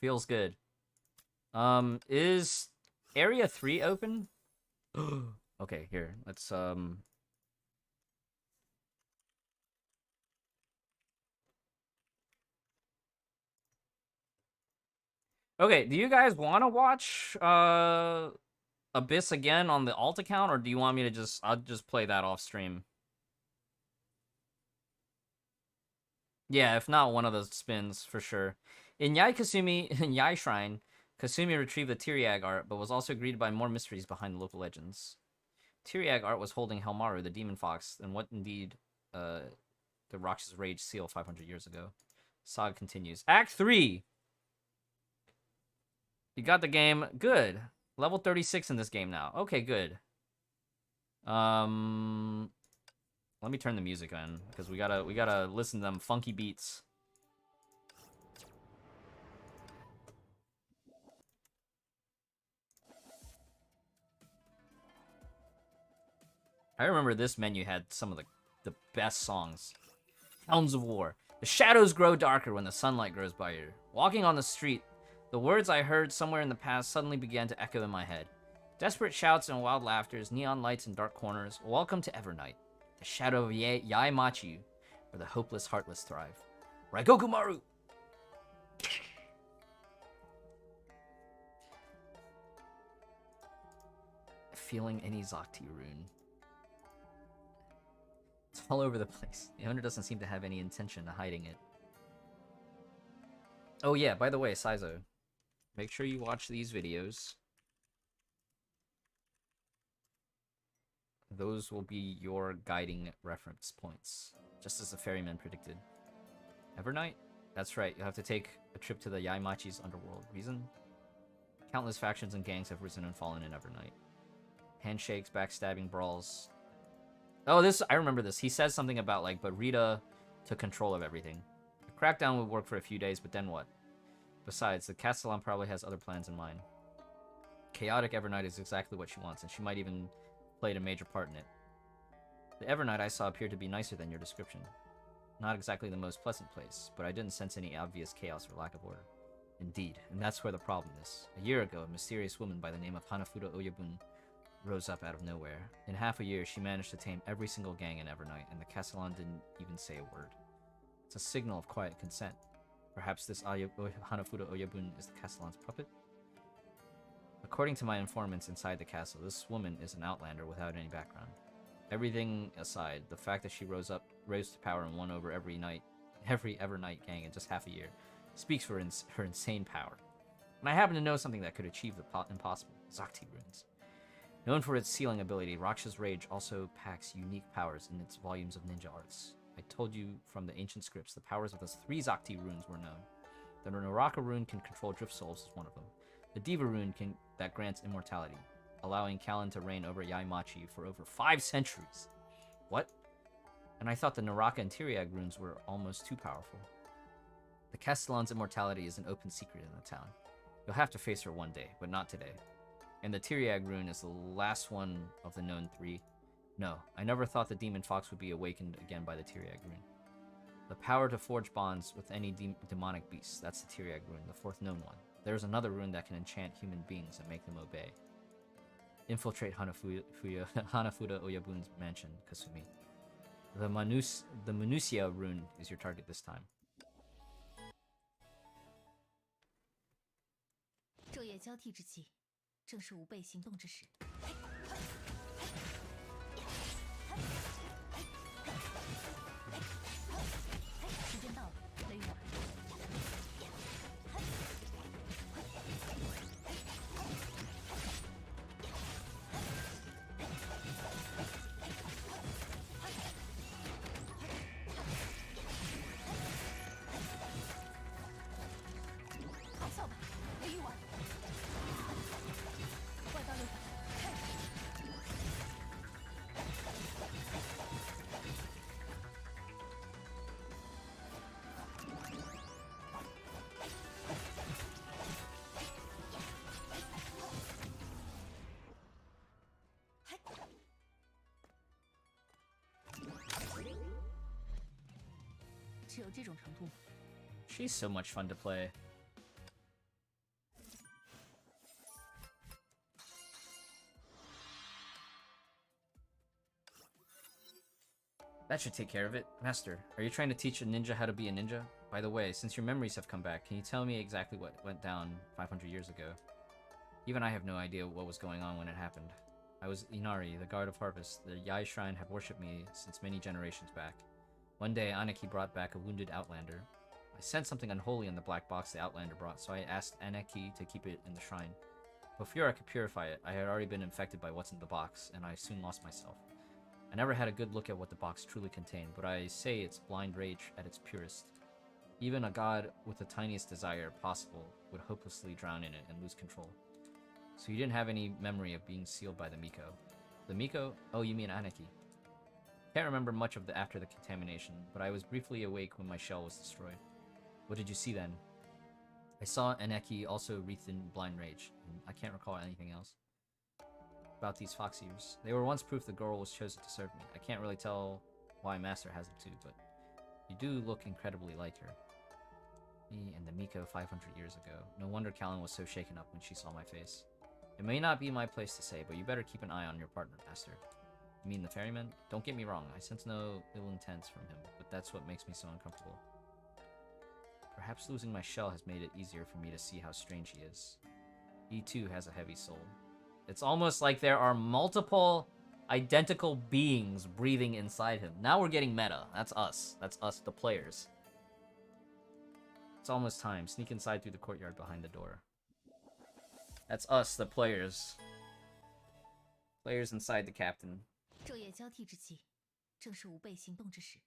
Feels good. Is Area 3 open? Okay, here. Let's Okay, do you guys want to watch Abyss again on the alt account, or do you want me to I'll just play that off stream? Yeah, if not one of those spins for sure. In Yai Shrine, Kasumi retrieved the Tyriag art, but was also greeted by more mysteries behind the local legends. Tyriag art was holding Helmaru, the demon fox, and what indeed the Rox's Rage seal 500 years ago. Saga continues. Act 3! You got the game. Good. Level 36 in this game now. Okay, good. Let me turn the music on, because we gotta listen to them funky beats. I remember this menu had some of the best songs. Hounds of War. The shadows grow darker when the sunlight grows brighter. Walking on the street, the words I heard somewhere in the past suddenly began to echo in my head. Desperate shouts and wild laughters, neon lights in dark corners. Welcome to Evernight, the shadow of Yaimachi, where the hopeless heartless thrive. Raikoku Maru! Feeling any Zakti rune. It's all over the place. The owner doesn't seem to have any intention of hiding it. Oh yeah, by the way, Saizo, make sure you watch these videos. Those will be your guiding reference points, just as the ferryman predicted. Evernight? That's right, you'll have to take a trip to the Yaimachi's underworld. Reason? Countless factions and gangs have risen and fallen in Evernight. Handshakes, backstabbing, brawls. Oh, I remember this. He says something about, like, but Rita took control of everything. The crackdown would work for a few days, but then what? Besides, the Castellan probably has other plans in mind. Chaotic Evernight is exactly what she wants, and she might even played a major part in it. The Evernight I saw appeared to be nicer than your description. Not exactly the most pleasant place, but I didn't sense any obvious chaos or lack of order. Indeed, and that's where the problem is. A year ago, a mysterious woman by the name of Hanafuda Oyabun rose up out of nowhere. In half a year, she managed to tame every single gang in Evernight, and the Castellan didn't even say a word. It's a signal of quiet consent. Perhaps this Hanafuda Oyabun is the Castellan's puppet? According to my informants inside the castle, this woman is an outlander without any background. Everything aside, the fact that she rose to power and won over every Evernight gang in just half a year speaks for her insane power. And I happen to know something that could achieve the impossible: Zakti runes. Known for its sealing ability, Raksha's Rage also packs unique powers in its volumes of ninja arts. I told you from the ancient scripts, the powers of the 3 Zakti runes were known. The Naraka rune can control drift souls is one of them. The Diva rune that grants immortality, allowing Kallen to reign over Yaimachi for over 5 centuries. What? And I thought the Naraka and Tyriag runes were almost too powerful. The Castellan's immortality is an open secret in the town. You'll have to face her one day, but not today. And the Tyriag rune is the last one of the known 3. No, I never thought the demon fox would be awakened again by the Tyriag rune. The power to forge bonds with any demonic beasts, that's the Tyriag rune, the 4th known one. There's another rune that can enchant human beings and make them obey. Infiltrate Hanafuda Oyabun's mansion, Kasumi. The Minusia rune is your target this time. 昼夜交替之际，正是吾辈行动之时。时间到了，雷雨儿。咆哮吧，雷雨儿！外道六法，开始！ 只有这种程度吗？ She's so much fun to play. That should take care of it. Master, are you trying to teach a ninja how to be a ninja? By the way, since your memories have come back, can you tell me exactly what went down 500 years ago? Even I have no idea what was going on when it happened. I was Inari, the guard of harvest. The Yai Shrine had worshipped me since many generations back. One day, Aneki brought back a wounded outlander. I sensed something unholy in the black box the outlander brought, so I asked Aneki to keep it in the shrine. Before I could purify it, I had already been infected by what's in the box, and I soon lost myself. I never had a good look at what the box truly contained, but I say it's blind rage at its purest. Even a god with the tiniest desire possible would hopelessly drown in it and lose control. So you didn't have any memory of being sealed by the Miko. The Miko? Oh, you mean Aneki. Can't remember much of after the contamination, but I was briefly awake when my shell was destroyed. What did you see then? I saw Aneki also wreathed in blind rage, and I can't recall anything else. About these fox ears. They were once proof the girl was chosen to serve me. I can't really tell why Master has them too, but you do look incredibly like her. Me and the Miko 500 years ago. No wonder Callan was so shaken up when she saw my face. It may not be my place to say, but you better keep an eye on your partner, Master. You mean the ferryman? Don't get me wrong, I sense no ill intents from him, but that's what makes me so uncomfortable. Perhaps losing my shell has made it easier for me to see how strange he is. He too has a heavy soul. It's almost like there are multiple identical beings breathing inside him. Now we're getting meta. That's us. That's us, the players. It's almost time. Sneak inside through the courtyard behind the door. That's us, the players. Players inside the captain. 昼夜交替之际，正是吾辈行动之时。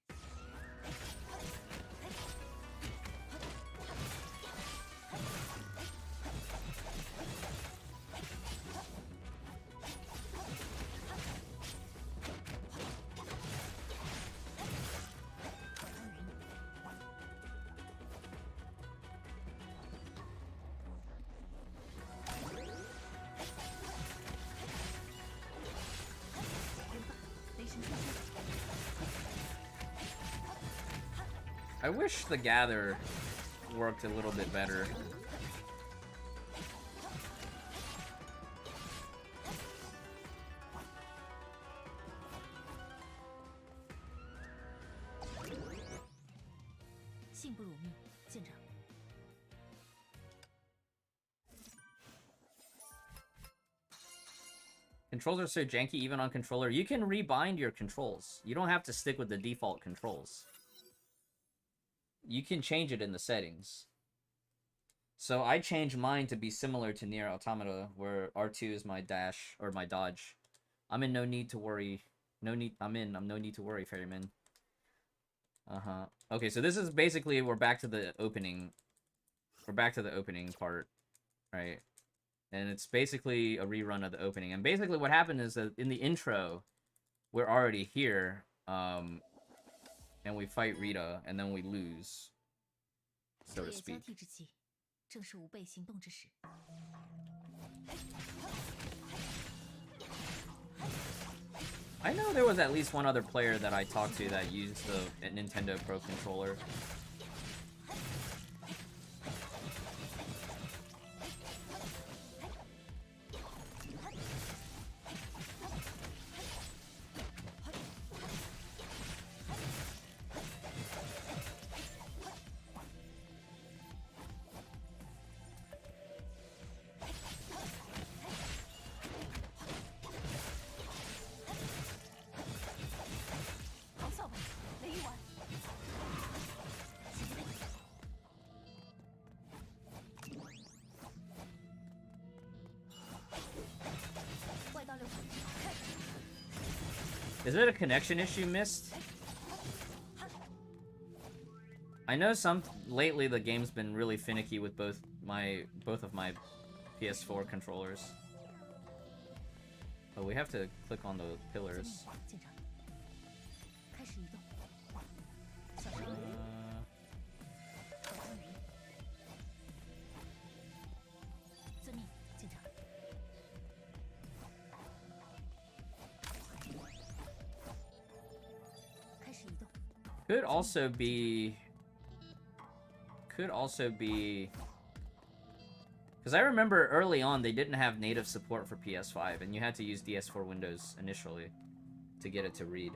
I wish the gather worked a little bit better. Controls are so janky even on controller. You can rebind your controls. You don't have to stick with the default controls. You can change it in the settings. So I changed mine to be similar to Nier Automata, where R2 is my dash or my dodge. I'm in no need to worry. I'm no need to worry, ferryman. Okay, so this is basically we're back to the opening. We're back to the opening part, right? And it's basically a rerun of the opening. And basically what happened is that in the intro, we're already here. And we fight Rita, and then we lose, so to speak. I know there was at least one other player that I talked to that used the Nintendo Pro Controller. Is it a connection issue, Mist? I know lately the game's been really finicky with both of my PS4 controllers. Oh, we have to click on the pillars. Could also be... Because I remember early on they didn't have native support for PS5, and you had to use DS4 Windows initially to get it to read.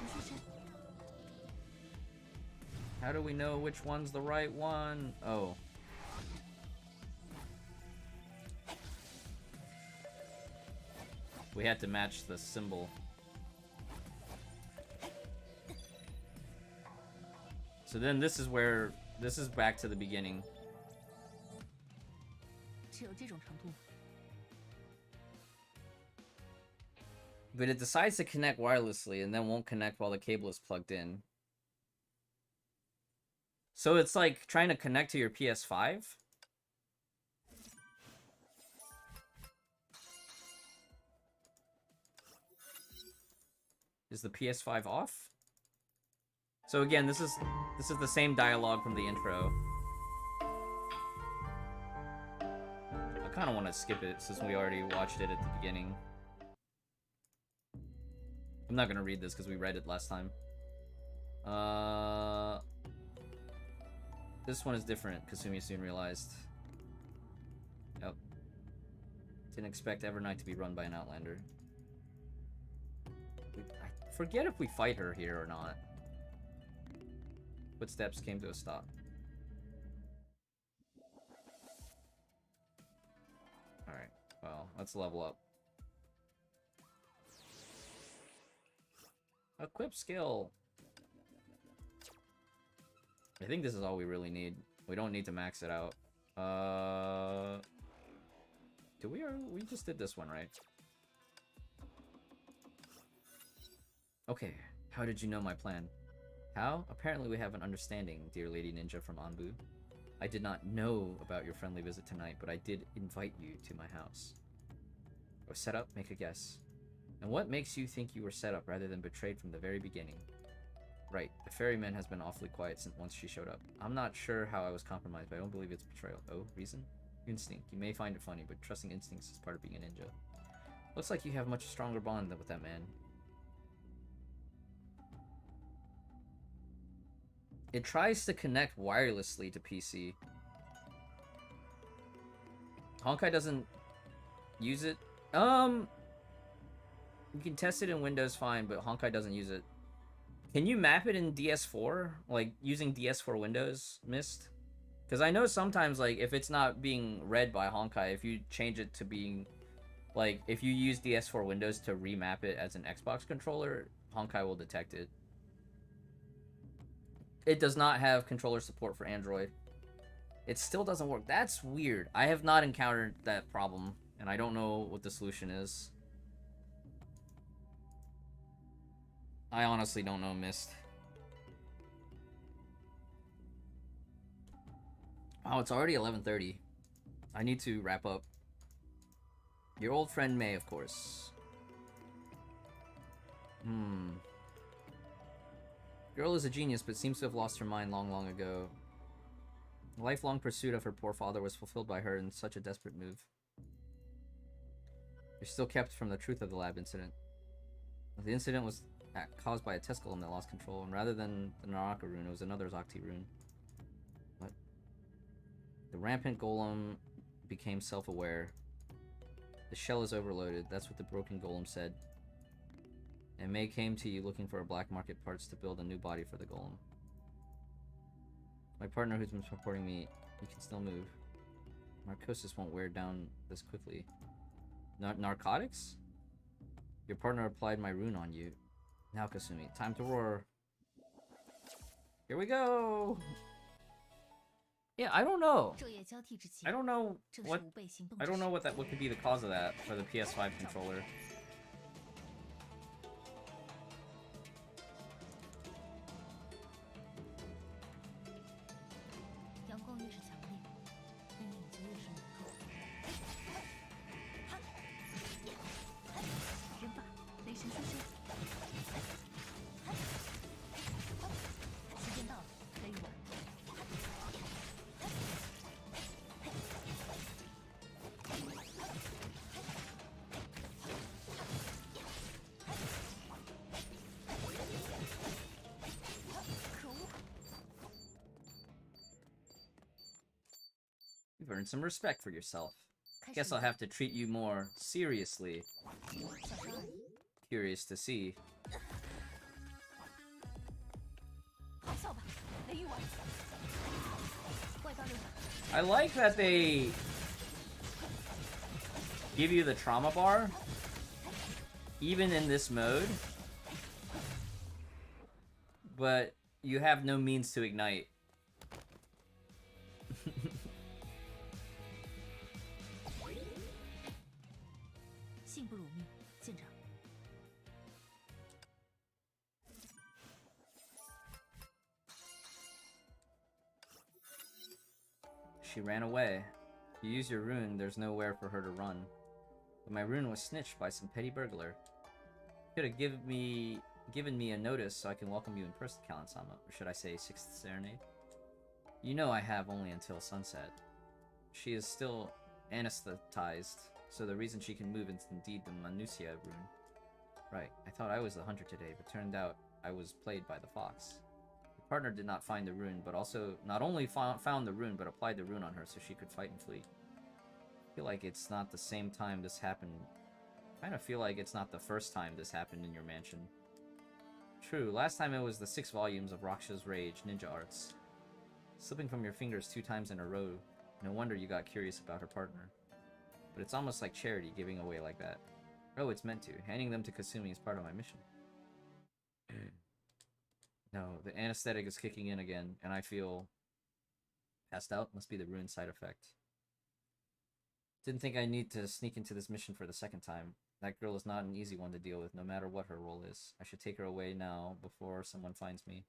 神附身。 How do we know which one's the right one? Oh. We had to match the symbol. So then this is where... This is back to the beginning. 只有这种程度。 But it decides to connect wirelessly and then won't connect while the cable is plugged in. So it's like trying to connect to your PS5? Is the PS5 off? So again, this is the same dialogue from the intro. I kind of want to skip it since we already watched it at the beginning. I'm not gonna read this because we read it last time. This one is different, Kasumi soon realized. Yep. Didn't expect Evernight to be run by an Outlander. I forget if we fight her here or not. Footsteps came to a stop. Alright, well, let's level up. Equip skill. I think this is all we really need. We don't need to max it out. We just did this one, right? Okay, how did you know my plan? How? Apparently we have an understanding, dear Lady Ninja from Anbu. I did not know about your friendly visit tonight, but I did invite you to my house. Or set up, make a guess. And what makes you think you were set up rather than betrayed from the very beginning? Right, the ferryman has been awfully quiet since once she showed up. I'm not sure how I was compromised, but I don't believe it's betrayal. Oh, reason? Instinct. You may find it funny, but trusting instincts is part of being a ninja. Looks like you have a much stronger bond with that man. It tries to connect wirelessly to PC. Honkai doesn't use it. You can test it in Windows fine, but Honkai doesn't use it. Can you map it in DS4? Like, using DS4 Windows, Mist? Because I know sometimes, like, if it's not being read by Honkai, if you change it to being... Like, if you use DS4 Windows to remap it as an Xbox controller, Honkai will detect it. It does not have controller support for Android. It still doesn't work. That's weird. I have not encountered that problem, and I don't know what the solution is. I honestly don't know, Mist. Oh, it's already 11:30. I need to wrap up. Your old friend May, of course. Girl is a genius, but seems to have lost her mind long, long ago. The lifelong pursuit of her poor father was fulfilled by her in such a desperate move. You're still kept from the truth of the lab incident. The incident was caused by a test golem that lost control, and rather than the Naraka rune, it was another Zakti rune. What? The rampant golem became self-aware. The shell is overloaded, that's what the broken golem said. And May came to you looking for a black market parts to build a new body for the golem. My partner who's been supporting me, he can still move. Narcosis won't wear down this quickly. Narcotics? Your partner applied my rune on you. Now, Kasumi, time to roar. Here we go! Yeah, I don't know. I don't know what could be the cause of that for the PS5 controller. You've earned some respect for yourself. Guess I'll have to treat you more seriously. Curious to see. I like that they give you the trauma bar, even in this mode, but you have no means to ignite. She ran away. You use your rune, there's nowhere for her to run. But my rune was snitched by some petty burglar. Could have given me a notice so I can welcome you in person, Kalan-sama. Or should I say, Sixth Serenade? You know I have only until sunset. She is still anesthetized, so the reason she can move is indeed the Manusia rune. Right, I thought I was the hunter today, but turned out I was played by the fox. The partner did not find the rune, but also not only found the rune, but applied the rune on her so she could fight and flee. I feel like it's not the same time this happened. I kind of feel like it's not the first time this happened in your mansion. True, last time it was the 6 volumes of Raksha's Rage Ninja Arts. Slipping from your fingers 2 times in a row. No wonder you got curious about her partner. But it's almost like charity giving away like that. Oh, it's meant to. Handing them to Kasumi is part of my mission. No, the anesthetic is kicking in again, and I feel passed out. Must be the rune side effect. Didn't think I need to sneak into this mission for the second time. That girl is not an easy one to deal with, no matter what her role is. I should take her away now, before someone finds me.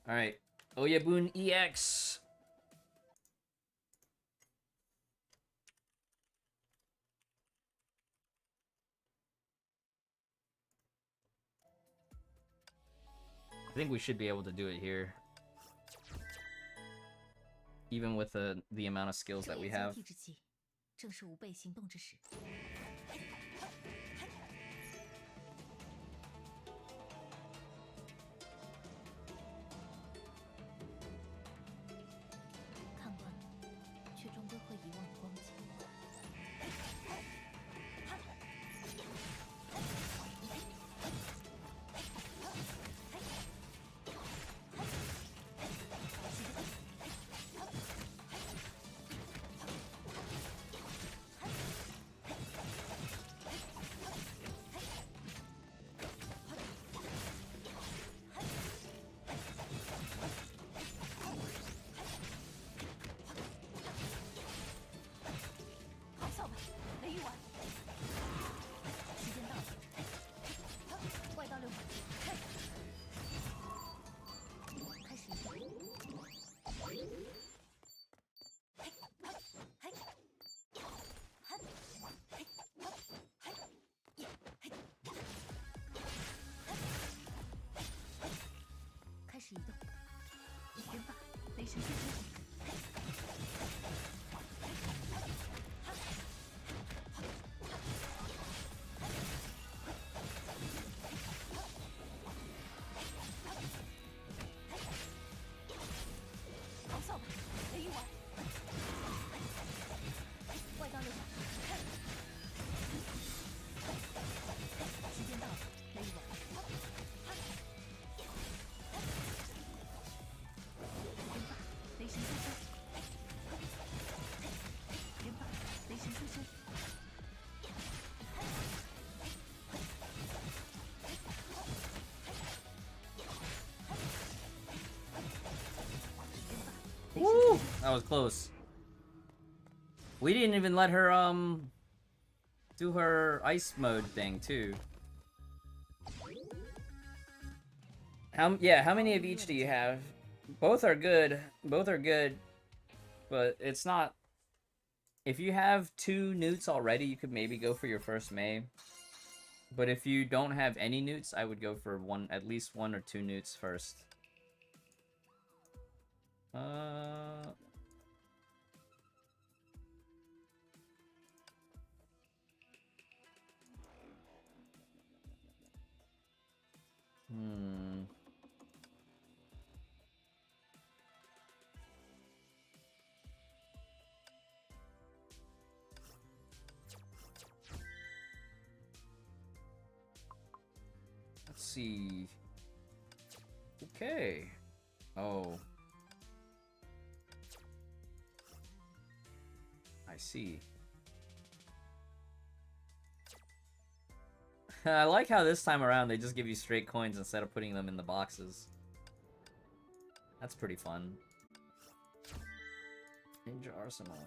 Alright. Oyabun EX! I think we should be able to do it here. Even with the amount of skills that we have. Woo! That was close. We didn't even let her, do her ice mode thing, too. How many of each do you have? Both are good. Both are good. But it's not... If you have 2 newts already, you could maybe go for your first May. But if you don't have any newts, I would go for at least 1 or 2 newts first. Let's see. Okay. Oh. I see. I like how this time around they just give you straight coins instead of putting them in the boxes. That's pretty fun. Ninja Arsenal.